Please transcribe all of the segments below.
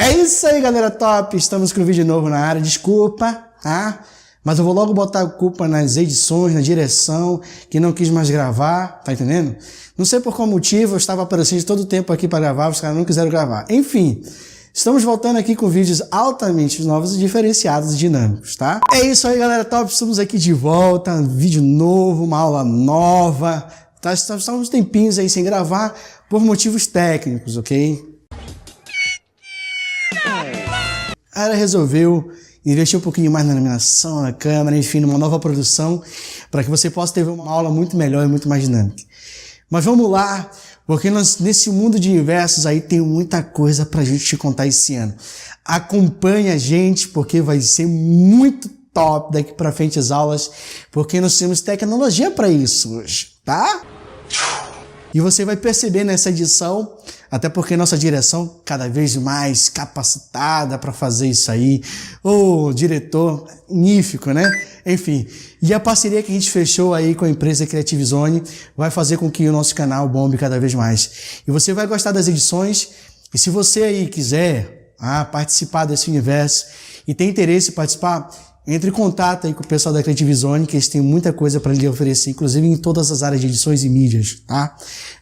É isso aí, galera top! Estamos com um vídeo novo na área. Desculpa, tá? Mas eu vou logo botar a culpa nas edições, na direção, que não quis mais gravar, tá entendendo? Não sei por qual motivo, eu estava aparecendo todo o tempo aqui para gravar, os caras não quiseram gravar. Enfim, estamos voltando aqui com vídeos altamente novos, diferenciados e dinâmicos, tá? É isso aí, galera top! Estamos aqui de volta, um vídeo novo, uma aula nova. Tá? Estamos uns tempinhos aí sem gravar por motivos técnicos, ok? A área resolveu investir um pouquinho mais na iluminação, na câmera, enfim, numa nova produção, para que você possa ter uma aula muito melhor e muito mais dinâmica. Mas vamos lá, porque nesse mundo de inversos aí tem muita coisa pra gente te contar esse ano. Acompanhe a gente, porque vai ser muito top daqui pra frente as aulas, porque nós temos tecnologia para isso hoje, tá? E você vai perceber nessa edição, até porque nossa direção cada vez mais capacitada para fazer isso aí, o diretor magnífico, né? Enfim, e a parceria que a gente fechou aí com a empresa Creative Zone vai fazer com que o nosso canal bombe cada vez mais. E você vai gostar das edições, e se você aí quiser participar desse universo e tem interesse em participar, entre em contato aí com o pessoal da Creative Zone, que eles têm muita coisa para lhe oferecer, inclusive em todas as áreas de edições e mídias, tá?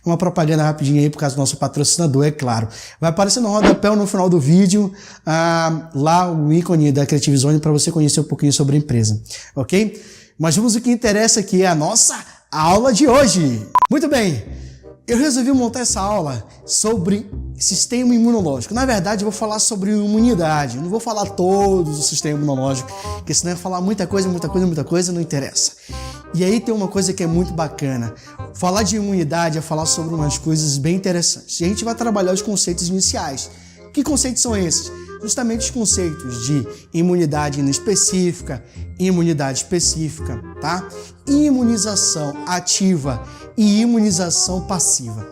Uma propaganda rapidinha aí por causa do nosso patrocinador, é claro. Vai aparecer no rodapé ou no final do vídeo, lá o ícone da Creative Zone para você conhecer um pouquinho sobre a empresa, ok? Mas vamos ao que interessa, que é a nossa aula de hoje. Muito bem, eu resolvi montar essa aula sobre sistema imunológico. Na verdade, eu vou falar sobre imunidade. Não vou falar todo o sistema imunológico, porque senão eu falar muita coisa, não interessa. E aí tem uma coisa que é muito bacana. Falar de imunidade é falar sobre umas coisas bem interessantes. E a gente vai trabalhar os conceitos iniciais. Que conceitos são esses? Justamente os conceitos de imunidade inespecífica, imunidade específica, tá? Imunização ativa e imunização passiva.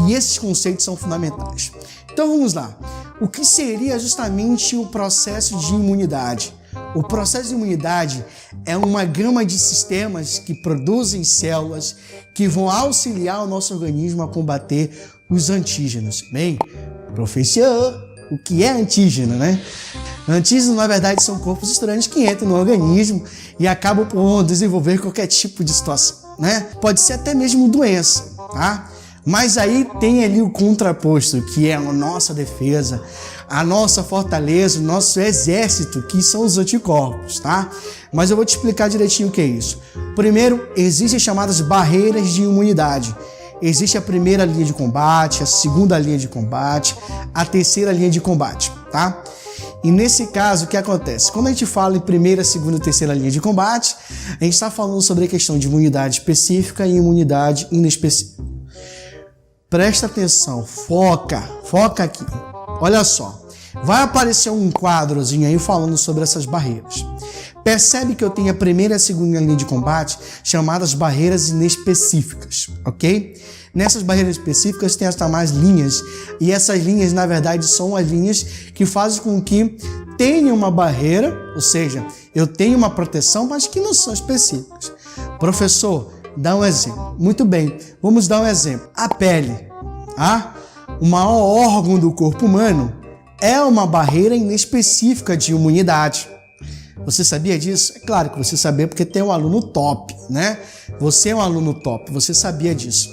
E esses conceitos são fundamentais. Então vamos lá. O que seria justamente o processo de imunidade? O processo de imunidade é uma gama de sistemas que produzem células que vão auxiliar o nosso organismo a combater os antígenos. Bem, professor, o que é antígeno, né? Antígenos, na verdade, são corpos estranhos que entram no organismo e acabam por desenvolver qualquer tipo de situação, né? Pode ser até mesmo doença, tá? Mas aí tem ali o contraposto, que é a nossa defesa, a nossa fortaleza, o nosso exército, que são os anticorpos, tá? Mas eu vou te explicar direitinho o que é isso. Primeiro, existem chamadas barreiras de imunidade. Existe a primeira linha de combate, a segunda linha de combate, a terceira linha de combate, tá? E nesse caso, o que acontece? Quando a gente fala em primeira, segunda e terceira linha de combate, a gente está falando sobre a questão de imunidade específica e imunidade inespecífica. Presta atenção, foca aqui. Olha só, vai aparecer um quadrozinho aí falando sobre essas barreiras. Percebe que eu tenho a primeira e a segunda linha de combate chamadas barreiras inespecíficas, ok? Nessas barreiras específicas tem as demais linhas, e essas linhas, na verdade, são as linhas que fazem com que tenha uma barreira, ou seja, eu tenho uma proteção, mas que não são específicas. Professor, dá um exemplo. Muito bem, vamos dar um exemplo. A pele, o maior órgão do corpo humano, é uma barreira inespecífica de imunidade. Você sabia disso? É claro que você sabia, porque tem um aluno top, né? Você é um aluno top, você sabia disso.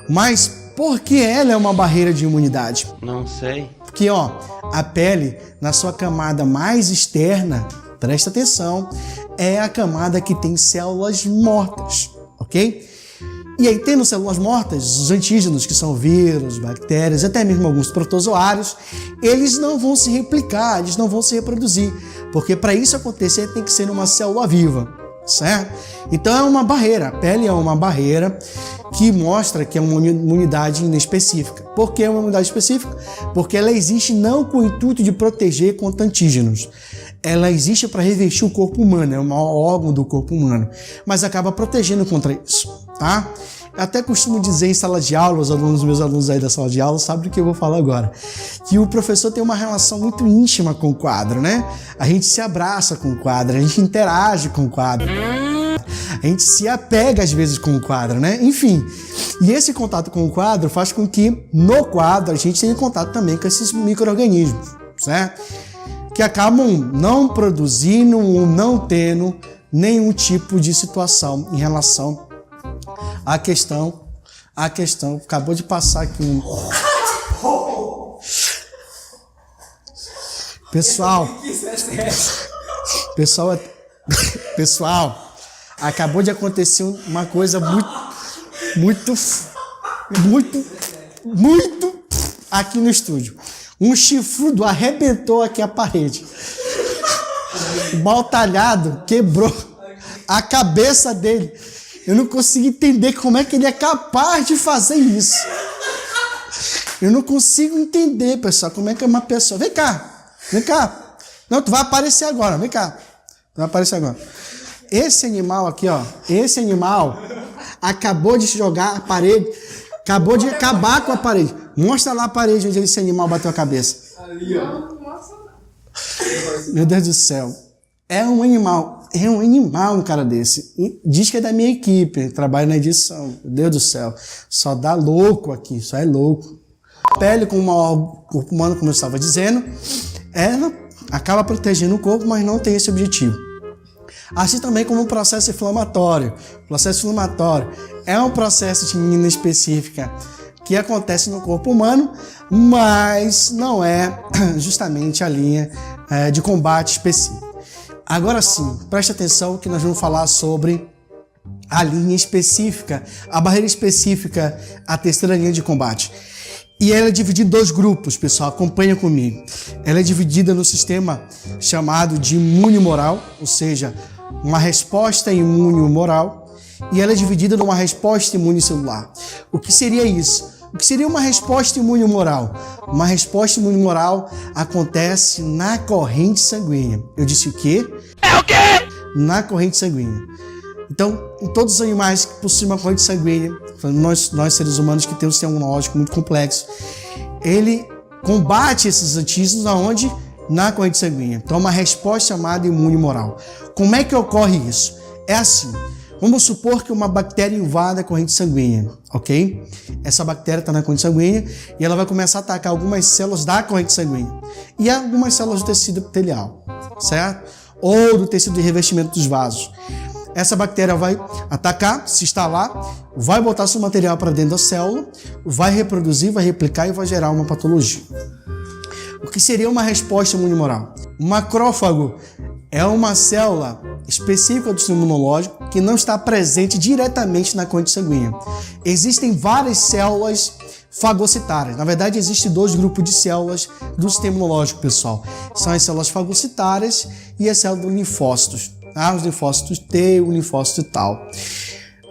Mas por que ela é uma barreira de imunidade? Não sei. Porque, a pele, na sua camada mais externa, presta atenção, é a camada que tem células mortas, ok? E aí, tendo células mortas, os antígenos, que são vírus, bactérias, até mesmo alguns protozoários, eles não vão se replicar, eles não vão se reproduzir, porque para isso acontecer tem que ser uma célula viva, certo? Então é uma barreira, a pele é uma barreira que mostra que é uma imunidade inespecífica. Por que é uma imunidade específica? Porque ela existe não com o intuito de proteger contra antígenos. Ela existe para revestir o corpo humano, é o maior órgão do corpo humano, mas acaba protegendo contra isso, tá? Eu até costumo dizer em sala de aula, os meus alunos aí da sala de aula sabem do que eu vou falar agora, que o professor tem uma relação muito íntima com o quadro, né? A gente se abraça com o quadro, a gente interage com o quadro, a gente se apega às vezes com o quadro, né? Enfim, e esse contato com o quadro faz com que no quadro a gente tenha contato também com esses micro-organismos, certo? Que acabam não produzindo ou não tendo nenhum tipo de situação em relação à questão. Acabou de passar aqui um... Pessoal, acabou de acontecer uma coisa muito aqui no estúdio. Um chifrudo arrebentou aqui a parede. O mal talhado quebrou a cabeça dele. Eu não consegui entender como é que ele é capaz de fazer isso. Eu não consigo entender, pessoal, como é que é uma pessoa... Vem cá. Não, tu vai aparecer agora, vem cá. Tu vai aparecer agora. Esse animal aqui, ó, acabou de jogar a parede, acabou de acabar com a parede. Mostra lá a parede onde esse animal bateu a cabeça. Ali, ó. Meu Deus do céu. É um animal um cara desse. E diz que é da minha equipe, trabalha na edição. Meu Deus do céu. Só dá louco aqui, só é louco. A pele, como o corpo humano, como eu estava dizendo, ela acaba protegendo o corpo, mas não tem esse objetivo. Assim também como o processo inflamatório. O processo inflamatório é um processo de linha específica que acontece no corpo humano, mas não é justamente a linha de combate específica. Agora sim, preste atenção que nós vamos falar sobre a linha específica, a barreira específica, a terceira linha de combate. E ela é dividida em dois grupos, pessoal, acompanha comigo. Ela é dividida no sistema chamado de imune humoral, ou seja, uma resposta imune humoral, e ela é dividida numa resposta imune celular. O que seria isso? O que seria uma resposta imune humoral? Uma resposta imune humoral acontece na corrente sanguínea. Eu disse o quê? É o quê? Na corrente sanguínea. Então, em todos os animais que possuem uma corrente sanguínea, nós seres humanos que temos um sistema imunológico muito complexo, ele combate esses antígenos aonde? Na corrente sanguínea. Então, uma resposta chamada imune humoral. Como é que ocorre isso? É assim. Vamos supor que uma bactéria invada a corrente sanguínea, ok? Essa bactéria está na corrente sanguínea e ela vai começar a atacar algumas células da corrente sanguínea e algumas células do tecido epitelial, certo? Ou do tecido de revestimento dos vasos. Essa bactéria vai atacar, se instalar, vai botar seu material para dentro da célula, vai reproduzir, vai replicar e vai gerar uma patologia. O que seria uma resposta imune humoral? O macrófago é uma célula específica do sistema imunológico que não está presente diretamente na corrente sanguínea. Existem várias células fagocitárias. Na verdade, existem dois grupos de células do sistema imunológico, pessoal. São as células fagocitárias e as células dos linfócitos. Os linfócitos T, o linfócito tal.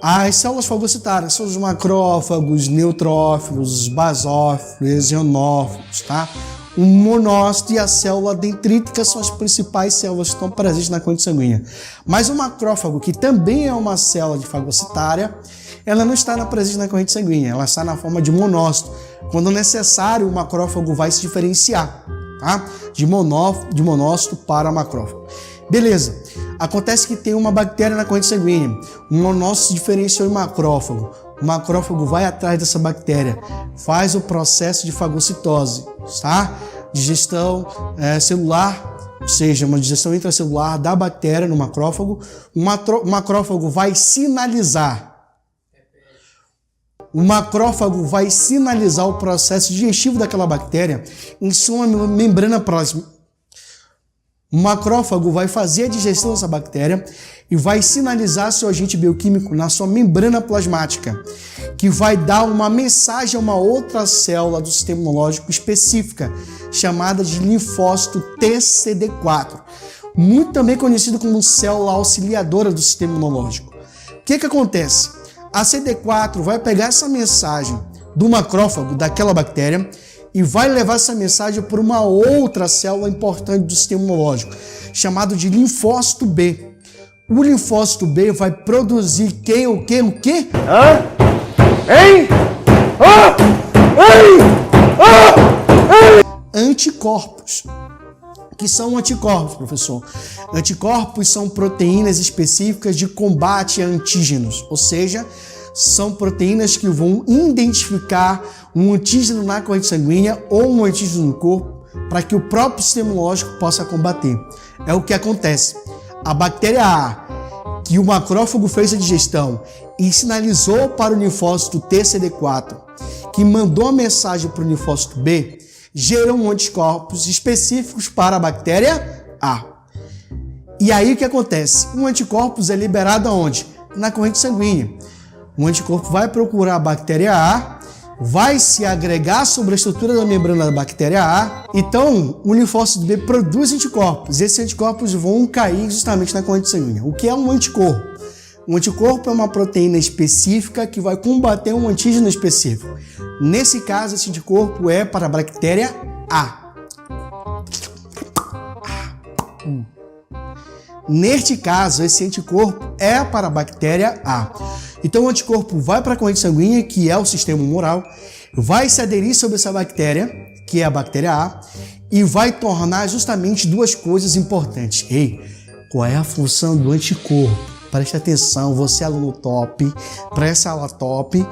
As células fagocitárias são os macrófagos, neutrófilos, os basófilos, eosinófilos, tá? O monócito e a célula dendrítica são as principais células que estão presentes na corrente sanguínea. Mas o macrófago, que também é uma célula de fagocitária, ela não está presente na corrente sanguínea, ela está na forma de monócito. Quando necessário, o macrófago vai se diferenciar, tá? De monócito para macrófago. Beleza. Acontece que tem uma bactéria na corrente sanguínea, o monócito se diferenciou em macrófago. O macrófago vai atrás dessa bactéria, faz o processo de fagocitose, tá? Digestão celular, ou seja, uma digestão intracelular da bactéria no macrófago. O macrófago vai sinalizar. O macrófago vai sinalizar o processo digestivo daquela bactéria em sua membrana plasmática. O macrófago vai fazer a digestão dessa bactéria e vai sinalizar seu agente bioquímico na sua membrana plasmática, que vai dar uma mensagem a uma outra célula do sistema imunológico específica, chamada de linfócito TCD4, muito também conhecido como célula auxiliadora do sistema imunológico. O que acontece? A CD4 vai pegar essa mensagem do macrófago, daquela bactéria, e vai levar essa mensagem para uma outra célula importante do sistema imunológico, chamado de linfócito B. O linfócito B vai produzir o quê? Hã? Hein? Ah! Ei! Ah! Ei! Anticorpos. O que são anticorpos, professor? Anticorpos são proteínas específicas de combate a antígenos, ou seja, são proteínas que vão identificar um antígeno na corrente sanguínea ou um antígeno no corpo para que o próprio sistema imunológico possa combater. É o que acontece. A bactéria A, que o macrófago fez a digestão e sinalizou para o linfócito TCD4, que mandou a mensagem para o linfócito B, geram anticorpos específicos para a bactéria A. E aí o que acontece? Um anticorpos é liberado aonde? Na corrente sanguínea. O anticorpo vai procurar a bactéria A, vai se agregar sobre a estrutura da membrana da bactéria A. Então, o linfócito B produz anticorpos. Esses anticorpos vão cair justamente na corrente sanguínea. O que é um anticorpo? Um anticorpo é uma proteína específica que vai combater um antígeno específico. Nesse caso, esse anticorpo é para a bactéria A. Neste caso, esse anticorpo é para a bactéria A. Então, o anticorpo vai para a corrente sanguínea, que é o sistema humoral, vai se aderir sobre essa bactéria, que é a bactéria A, e vai tornar justamente duas coisas importantes. Ei, qual é a função do anticorpo? Preste atenção, você é aluno top, para essa aula top,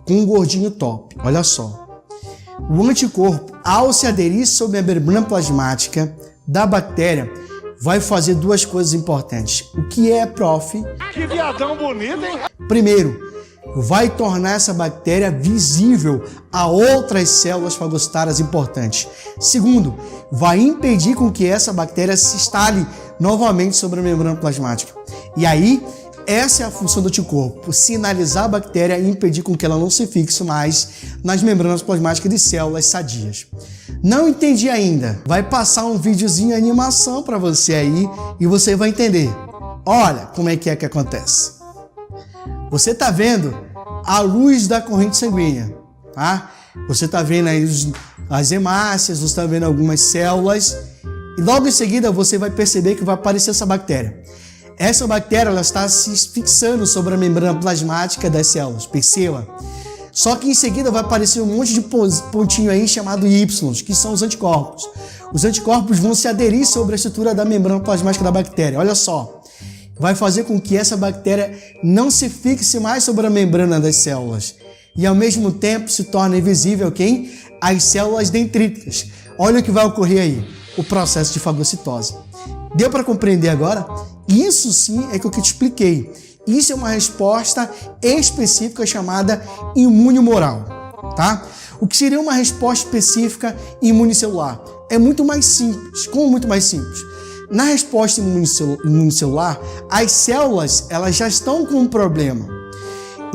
com um gordinho top. Olha só. O anticorpo, ao se aderir sobre a membrana plasmática da bactéria, vai fazer duas coisas importantes. O que é, prof? Que viadão bonito, hein? Primeiro, vai tornar essa bactéria visível a outras células fagocitárias importantes. Segundo, vai impedir com que essa bactéria se instale novamente sobre a membrana plasmática. E aí, essa é a função do anticorpo, sinalizar a bactéria e impedir com que ela não se fixe mais nas membranas plasmáticas de células sadias. Não entendi ainda? Vai passar um videozinho animação para você aí e você vai entender. Olha como é que acontece. Você está vendo a luz da corrente sanguínea, tá? Você está vendo aí as hemácias, você está vendo algumas células e logo em seguida você vai perceber que vai aparecer essa bactéria. Essa bactéria ela está se fixando sobre a membrana plasmática das células, perceba. Só que em seguida vai aparecer um monte de pontinho aí chamado Y, que são os anticorpos. Os anticorpos vão se aderir sobre a estrutura da membrana plasmática da bactéria. Olha só, vai fazer com que essa bactéria não se fixe mais sobre a membrana das células e ao mesmo tempo se torne visível quem? As células dendríticas. Olha o que vai ocorrer aí, o processo de fagocitose. Deu para compreender agora? Isso sim é que eu te expliquei. Isso é uma resposta específica chamada imunomoral, tá? O que seria uma resposta específica imunicelular? É muito mais simples. Como muito mais simples? Na resposta imunicelular, as células elas já estão com um problema.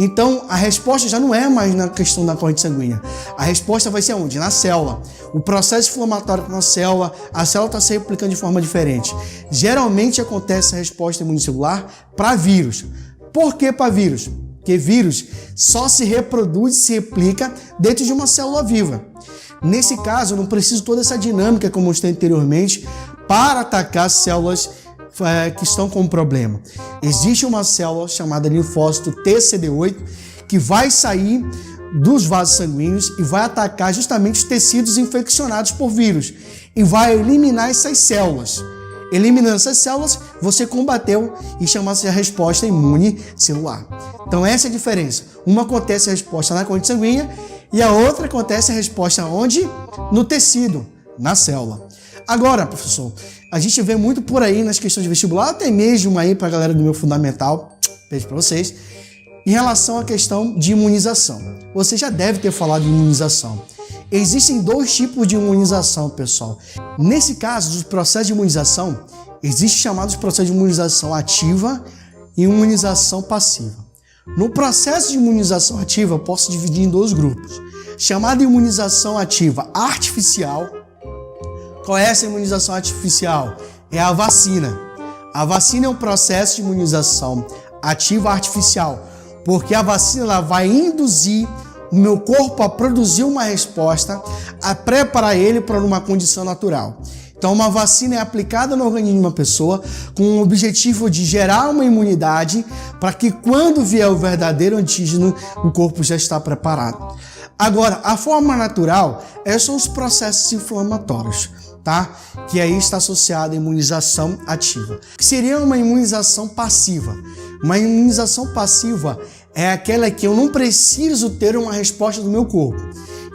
Então, a resposta já não é mais na questão da corrente sanguínea. A resposta vai ser onde? Na célula. O processo inflamatório na célula, a célula está se replicando de forma diferente. Geralmente acontece a resposta imunicelular para vírus. Por que para vírus? Porque vírus só se reproduz e se replica dentro de uma célula viva. Nesse caso, eu não preciso toda essa dinâmica, como eu mostrei anteriormente, para atacar as células que estão com um problema. Existe uma célula chamada linfócito TCD8 que vai sair dos vasos sanguíneos e vai atacar justamente os tecidos infeccionados por vírus e vai eliminar essas células. Eliminando essas células, você combateu e chama-se a resposta imune celular. Então essa é a diferença. Uma acontece a resposta na corrente sanguínea e a outra acontece a resposta onde? No tecido, na célula. Agora, professor, a gente vê muito por aí nas questões de vestibular, até mesmo aí para a galera do meu fundamental, beijo para vocês, em relação à questão de imunização. Você já deve ter falado de imunização. Existem dois tipos de imunização, pessoal. Nesse caso, dos processos de imunização, existem chamados processos de imunização ativa e imunização passiva. No processo de imunização ativa, eu posso dividir em dois grupos. Chamada imunização ativa artificial. Qual é essa imunização artificial? É a vacina. A vacina é um processo de imunização ativa artificial, porque a vacina ela vai induzir o meu corpo a produzir uma resposta, a preparar ele para uma condição natural. Então, uma vacina é aplicada no organismo de uma pessoa com o objetivo de gerar uma imunidade para que quando vier o verdadeiro antígeno, o corpo já está preparado. Agora, a forma natural são os processos inflamatórios, tá? Que aí está associada à imunização ativa. Que seria uma imunização passiva. Uma imunização passiva é aquela que eu não preciso ter uma resposta do meu corpo.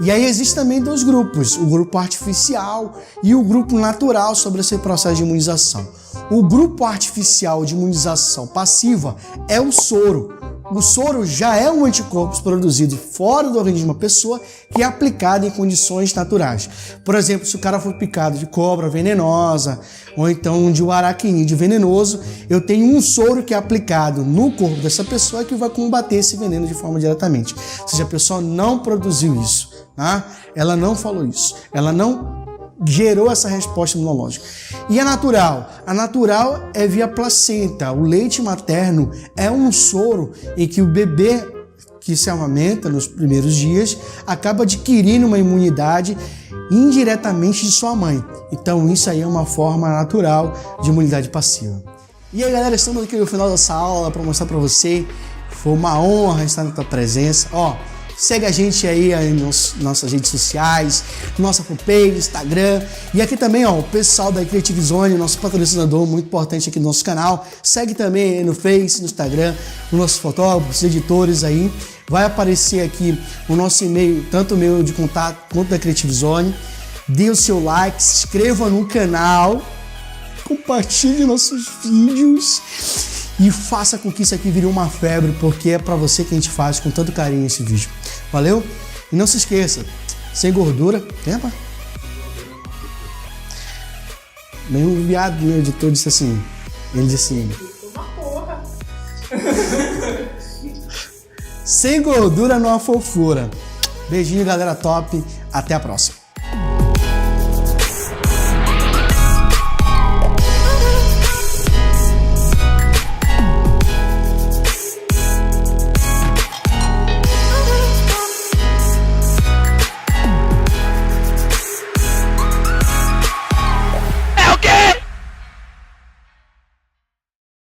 E aí existem também dois grupos, o grupo artificial e o grupo natural sobre esse processo de imunização. O grupo artificial de imunização passiva é o soro. O soro já é um anticorpo produzido fora do organismo da pessoa que é aplicado em condições naturais. Por exemplo, se o cara for picado de cobra venenosa ou então de um aracnídeo venenoso, eu tenho um soro que é aplicado no corpo dessa pessoa que vai combater esse veneno de forma diretamente. Ou seja, a pessoa não produziu isso, tá? Ela não falou isso, ela não gerou essa resposta imunológica. E a natural? A natural é via placenta. O leite materno é um soro em que o bebê que se amamenta nos primeiros dias acaba adquirindo uma imunidade indiretamente de sua mãe. Então isso aí é uma forma natural de imunidade passiva. E aí, galera, estamos aqui no final dessa aula para mostrar para você. Foi uma honra estar na tua presença. Segue a gente aí nas nossas redes sociais, nossa fanpage, Instagram. E aqui também, o pessoal da Creative Zone, nosso patrocinador muito importante aqui no nosso canal. Segue também aí no Face, no Instagram, os nossos fotógrafos, editores aí. Vai aparecer aqui o nosso e-mail, tanto o e-mail de contato quanto da Creative Zone. Dê o seu like, se inscreva no canal, compartilhe nossos vídeos. E faça com que isso aqui vire uma febre, porque é pra você que a gente faz com tanto carinho esse vídeo. Valeu? E não se esqueça, sem gordura... Lembra? Nenhum viado, meu editor, disse assim. Ele disse assim... Uma porra! Sem gordura não há fofura. Beijinho, galera top. Até a próxima.